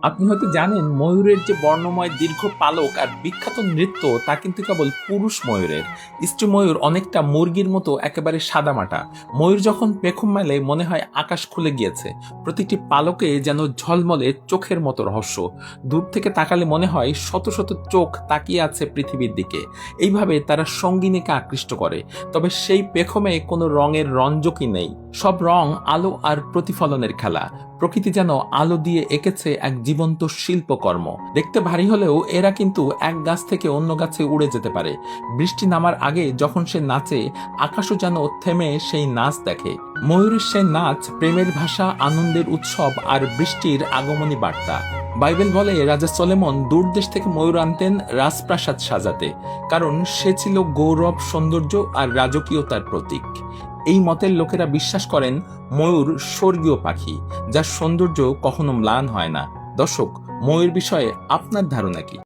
আপনি হয়তো জানেন ময়ূরের যে বর্ণময় দীর্ঘ পালক আর বিখ্যাত নৃত্য তা কিন্তু কেবল পুরুষ ময়ূরের। স্ত্রী ময়ূর অনেকটা মুরগির মতো একেবারে সাদামাটা। ময়ূর যখন পেখম মেলে মনে হয় আকাশ খুলে গিয়েছে। প্রতিটি পালকে যেন ঝলমলে চোখের মতো রহস্য। দূর থেকে তাকালে মনে হয় শত শত চোখ তাকিয়ে আছে পৃথিবীর দিকে। এইভাবে তারা সঙ্গিনীকে আকৃষ্ট করে। তবে সেই পেখমে কোনো রঙের রঞ্জকই নেই। সব রং আলো আর প্রতিফলনের খেলা। প্রকৃতি যেন আলো দিয়ে এঁকেছে এক জীবন্ত শিল্পকর্ম। দেখতে ভারী হলেও এরা কিন্তু এক গাছ থেকে অন্য গাছে উড়ে যেতে পারে। বৃষ্টি নামার আগে যখন সে নাচে, আকাশও যেন থেমে সেই নাচ দেখে। ময়ূরের সে নাচ প্রেমের ভাষা, আনন্দের উৎসব আর বৃষ্টির আগমনী বার্তা। বাইবেল বলে রাজা সলেমন দূরদেশ থেকে ময়ূর আনতেন রাজপ্রাসাদ সাজাতে, কারণ সে ছিল গৌরব, সৌন্দর্য আর রাজকীয়তার প্রতীক। এই মতের লোকেরা বিশ্বাস করেন ময়ূর স্বর্গীয় পাখি, যার সৌন্দর্য কখনো ম্লান হয় না। দর্শক, ময়ূর বিষয়ে আপনার ধারণা কি?